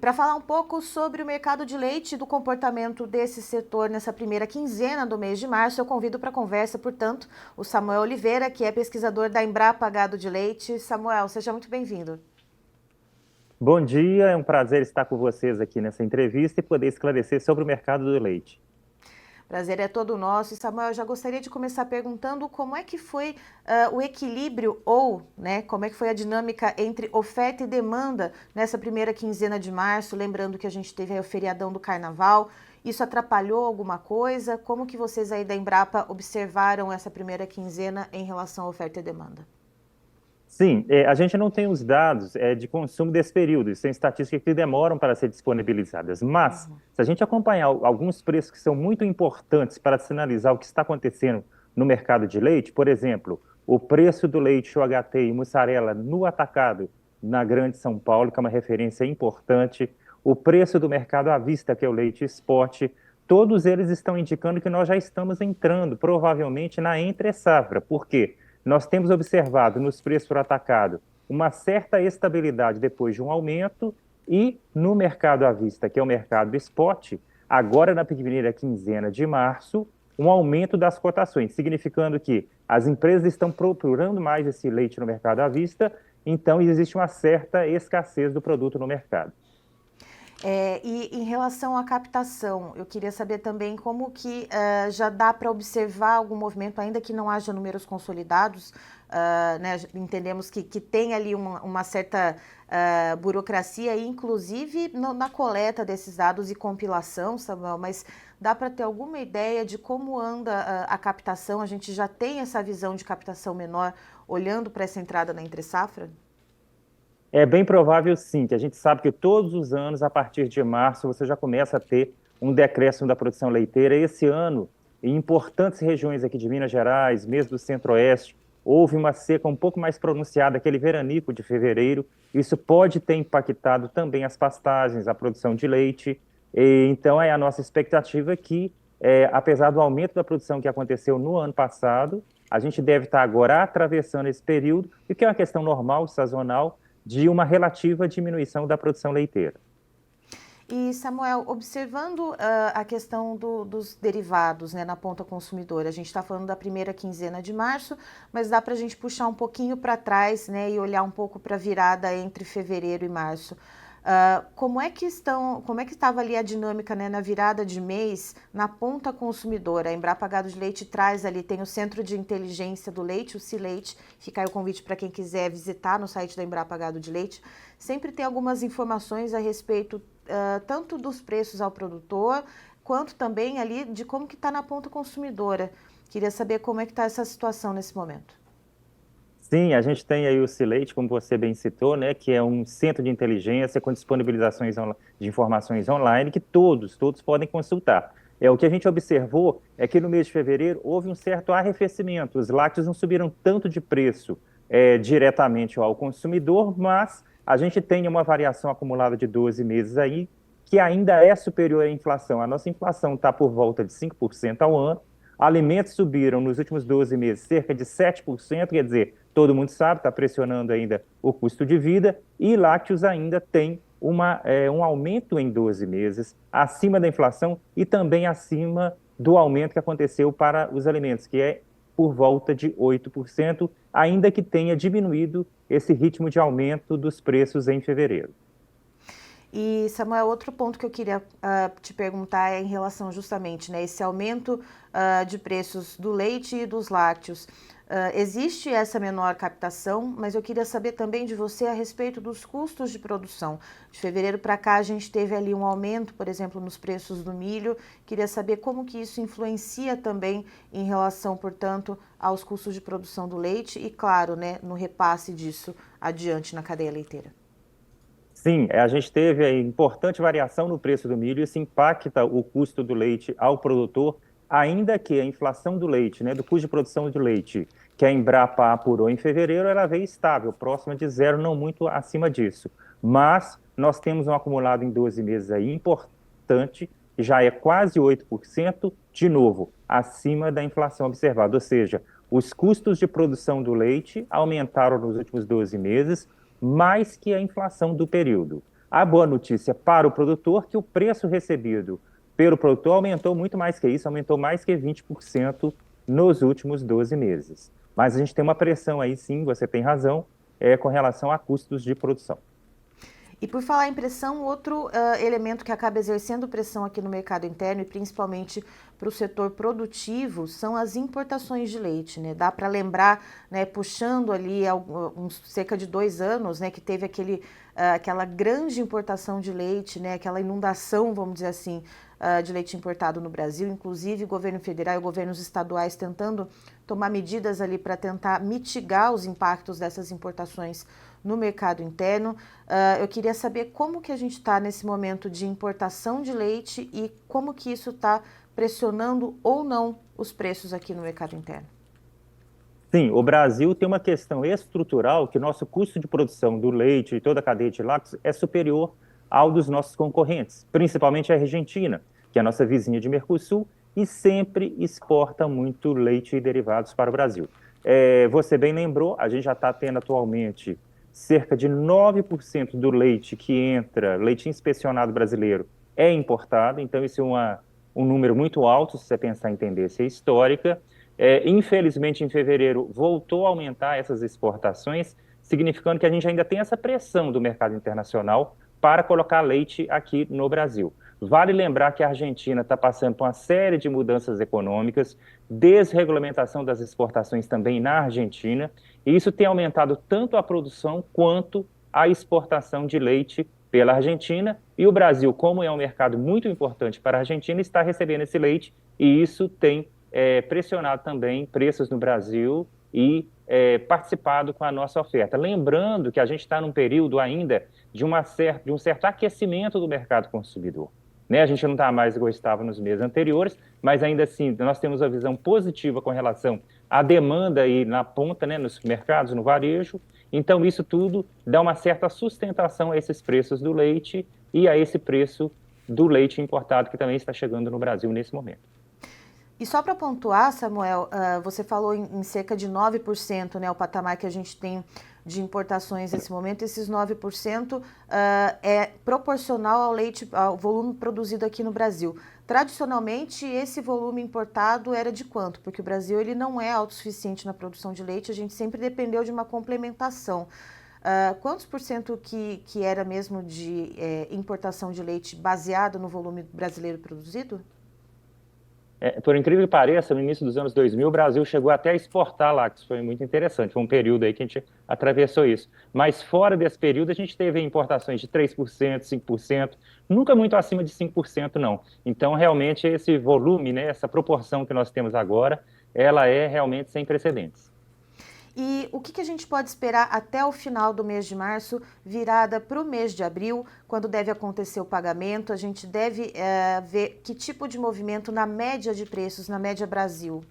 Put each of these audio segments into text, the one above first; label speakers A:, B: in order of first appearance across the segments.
A: para falar um pouco sobre o mercado de leite e do comportamento desse setor nessa primeira quinzena do mês de março, eu convido para a conversa, portanto, o Samuel Oliveira, que é pesquisador da Embrapa Gado de Leite. Samuel, seja muito bem-vindo.
B: Bom dia, é um prazer estar com vocês aqui nessa entrevista e poder esclarecer sobre o mercado do leite.
A: Prazer é todo nosso. E Samuel, eu já gostaria de começar perguntando como é que foi o equilíbrio ou, né, como é que foi a dinâmica entre oferta e demanda nessa primeira quinzena de março, lembrando que a gente teve aí o feriadão do Carnaval. Isso atrapalhou alguma coisa? Como que vocês aí da Embrapa observaram essa primeira quinzena em relação à oferta e demanda?
B: Sim, a gente não tem os dados de consumo desse período, isso tem estatísticas que demoram para ser disponibilizadas, mas se a gente acompanhar alguns preços que são muito importantes para sinalizar o que está acontecendo no mercado de leite, por exemplo, o preço do leite UHT e mussarela no atacado na Grande São Paulo, que é uma referência importante, o preço do mercado à vista, que é o leite spot, todos eles estão indicando que nós já estamos entrando, provavelmente, na entre-safra. Por quê? Nós temos observado nos preços por atacado uma certa estabilidade depois de um aumento e no mercado à vista, que é o mercado spot, agora na primeira quinzena de março, um aumento das cotações, significando que as empresas estão procurando mais esse leite no mercado à vista, então existe uma certa escassez do produto no mercado.
A: E em relação à captação, eu queria saber também como que já dá para observar algum movimento, ainda que não haja números consolidados, né, entendemos que tem ali uma certa burocracia, inclusive na coleta desses dados e compilação, Samuel, mas dá para ter alguma ideia de como anda a captação? A gente já tem essa visão de captação menor olhando para essa entrada na entre-safra?
B: É bem provável, sim, que a gente sabe que todos os anos, a partir de março, você já começa a ter um decréscimo da produção leiteira. Esse ano, em importantes regiões aqui de Minas Gerais, mesmo do Centro-Oeste, houve uma seca um pouco mais pronunciada, aquele veranico de fevereiro. Isso pode ter impactado também as pastagens, a produção de leite. Então, é a nossa expectativa que, apesar do aumento da produção que aconteceu no ano passado, a gente deve estar agora atravessando esse período, e que é uma questão normal, sazonal, de uma relativa diminuição da produção leiteira.
A: E, Samuel, observando a questão dos derivados, né, na ponta consumidora, a gente está falando da primeira quinzena de março, mas dá para a gente puxar um pouquinho para trás, né, e olhar um pouco para a virada entre fevereiro e março. Como é que estava ali a dinâmica, né, na virada de mês, na ponta consumidora? A Embrapa Gado de Leite traz ali, tem o Centro de Inteligência do Leite, o CILeite, fica aí o convite para quem quiser visitar no site da Embrapa Gado de Leite. Sempre tem algumas informações a respeito tanto dos preços ao produtor, quanto também ali de como que está na ponta consumidora. Queria saber como é que está essa situação nesse momento.
B: Sim, a gente tem aí o CILeite, como você bem citou, né, que é um centro de inteligência com disponibilizações de informações online que todos podem consultar. O que a gente observou é que no mês de fevereiro houve um certo arrefecimento. Os lácteos não subiram tanto de preço diretamente ao consumidor, mas a gente tem uma variação acumulada de 12 meses aí que ainda é superior à inflação. A nossa inflação está por volta de 5% ao ano. Alimentos subiram nos últimos 12 meses cerca de 7%, quer dizer, todo mundo sabe, está pressionando ainda o custo de vida, e lácteos ainda tem um aumento em 12 meses, acima da inflação e também acima do aumento que aconteceu para os alimentos, que é por volta de 8%, ainda que tenha diminuído esse ritmo de aumento dos preços em fevereiro.
A: E, Samuel, outro ponto que eu queria te perguntar é em relação justamente, né, esse aumento de preços do leite e dos lácteos. Existe essa menor captação, mas eu queria saber também de você a respeito dos custos de produção. De fevereiro para cá a gente teve ali um aumento, por exemplo, nos preços do milho. Queria saber como que isso influencia também em relação, portanto, aos custos de produção do leite e, claro, né, no repasse disso adiante na cadeia leiteira.
B: Sim, a gente teve a importante variação no preço do milho, isso impacta o custo do leite ao produtor, ainda que a inflação do leite, né, do custo de produção de leite, que a Embrapa apurou em fevereiro, ela veio estável, próxima de zero, não muito acima disso. Mas nós temos um acumulado em 12 meses aí importante, que já é quase 8%, de novo, acima da inflação observada. Ou seja, os custos de produção do leite aumentaram nos últimos 12 meses, mais que a inflação do período. A boa notícia para o produtor é que o preço recebido pelo produtor aumentou muito mais que isso, aumentou mais que 20% nos últimos 12 meses. Mas a gente tem uma pressão aí, sim, você tem razão, com relação a custos de produção.
A: E por falar em pressão, outro elemento que acaba exercendo pressão aqui no mercado interno e principalmente para o setor produtivo são as importações de leite, né? Dá para lembrar, né, puxando ali cerca de 2 anos, né, que teve aquela grande importação de leite, né, aquela inundação, vamos dizer assim, de leite importado no Brasil, inclusive o governo federal e governos estaduais tentando tomar medidas ali para tentar mitigar os impactos dessas importações no mercado interno. Eu queria saber como que a gente está nesse momento de importação de leite e como que isso está pressionando ou não os preços aqui no mercado interno.
B: Sim, o Brasil tem uma questão estrutural que nosso custo de produção do leite e toda a cadeia de lácteos é superior ao dos nossos concorrentes, principalmente a Argentina, que é a nossa vizinha de Mercosul e sempre exporta muito leite e derivados para o Brasil. Você bem lembrou, a gente já está tendo atualmente cerca de 9% do leite que entra, leite inspecionado brasileiro, é importado, então isso é um número muito alto, se você pensar em tendência histórica. Infelizmente, em fevereiro, voltou a aumentar essas exportações, significando que a gente ainda tem essa pressão do mercado internacional para colocar leite aqui no Brasil. Vale lembrar que a Argentina está passando por uma série de mudanças econômicas, desregulamentação das exportações também na Argentina, e isso tem aumentado tanto a produção quanto a exportação de leite pela Argentina, e o Brasil, como é um mercado muito importante para a Argentina, está recebendo esse leite, e isso tem pressionado também preços no Brasil e participado com a nossa oferta. Lembrando que a gente está num período ainda de um certo aquecimento do mercado consumidor. Né? A gente não está mais igual estava nos meses anteriores, mas ainda assim nós temos uma visão positiva com relação à demanda aí na ponta, né, nos mercados, no varejo. Então isso tudo dá uma certa sustentação a esses preços do leite e a esse preço do leite importado que também está chegando no Brasil nesse momento.
A: E só para pontuar, Samuel, você falou em cerca de 9%, né, o patamar que a gente tem de importações nesse momento. Esses 9% é proporcional ao leite, ao volume produzido aqui no Brasil. Tradicionalmente, esse volume importado era de quanto? Porque o Brasil ele não é autossuficiente na produção de leite, a gente sempre dependeu de uma complementação. Quantos por cento que era mesmo de importação de leite baseado no volume brasileiro produzido?
B: Por incrível que pareça, no início dos anos 2000, o Brasil chegou até a exportar lácteos. Foi muito interessante. Foi um período aí que a gente atravessou isso. Mas fora desse período, a gente teve importações de 3%, 5%, nunca muito acima de 5%, não. Então, realmente, esse volume, né, essa proporção que nós temos agora, ela é realmente sem precedentes.
A: E o que a gente pode esperar até o final do mês de março, virada para o mês de abril, quando deve acontecer o pagamento? A gente deve ver que tipo de movimento na média de preços, na média Brasil?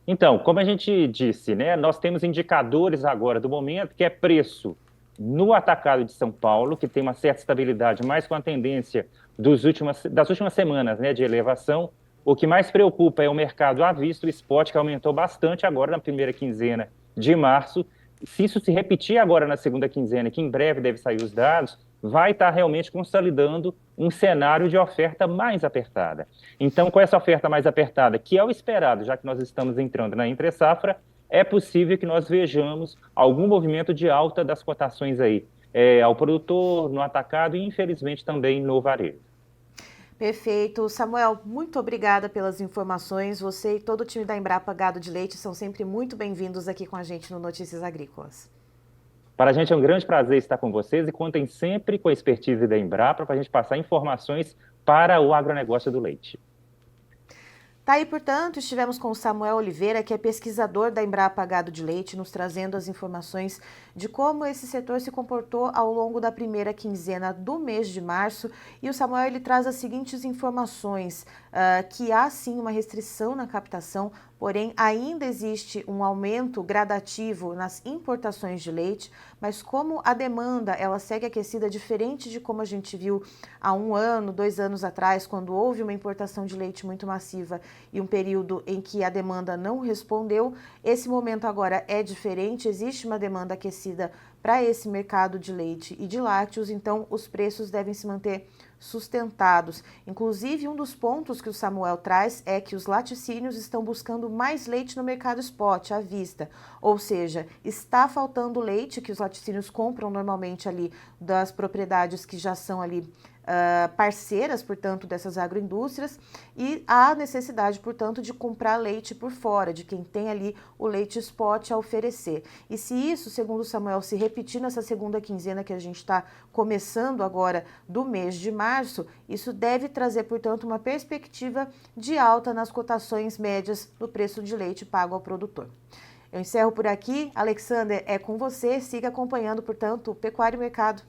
B: Então, como a gente disse, né, nós temos indicadores agora do momento, que é preço no atacado de São Paulo, que tem uma certa estabilidade, mas com a tendência das últimas semanas, né, de elevação. O que mais preocupa é o mercado à vista, o spot, que aumentou bastante agora na primeira quinzena de março. Se isso se repetir agora na segunda quinzena, que em breve deve sair os dados, vai estar realmente consolidando um cenário de oferta mais apertada. Então, com essa oferta mais apertada, que é o esperado, já que nós estamos entrando na entre-safra, é possível que nós vejamos algum movimento de alta das cotações aí, ao produtor, no atacado e, infelizmente, também no varejo.
A: Perfeito. Samuel, muito obrigada pelas informações. Você e todo o time da Embrapa Gado de Leite são sempre muito bem-vindos aqui com a gente no Notícias Agrícolas.
B: Para a gente é um grande prazer estar com vocês e contem sempre com a expertise da Embrapa para a gente passar informações para o agronegócio do leite.
A: Tá aí, portanto, estivemos com o Samuel Oliveira, que é pesquisador da Embrapa Gado de Leite, nos trazendo as informações de como esse setor se comportou ao longo da primeira quinzena do mês de março. E o Samuel ele traz as seguintes informações, que há sim uma restrição na captação, porém ainda existe um aumento gradativo nas importações de leite, mas como a demanda ela segue aquecida, diferente de como a gente viu há 1 ano, 2 anos atrás, quando houve uma importação de leite muito massiva e um período em que a demanda não respondeu. Esse momento agora é diferente, existe uma demanda aquecida para esse mercado de leite e de lácteos, então os preços devem se manter sustentados. Inclusive, um dos pontos que o Samuel traz é que os laticínios estão buscando mais leite no mercado spot, à vista, ou seja, está faltando leite que os laticínios compram normalmente ali das propriedades que já são ali parceiras, portanto, dessas agroindústrias, e há necessidade, portanto, de comprar leite por fora, de quem tem ali o leite spot a oferecer. E se isso, segundo o Samuel, se repetir nessa segunda quinzena que a gente está começando agora do mês de março, isso deve trazer, portanto, uma perspectiva de alta nas cotações médias do preço de leite pago ao produtor. Eu encerro por aqui. Alexander, é com você. Siga acompanhando, portanto, o Pecuário Mercado.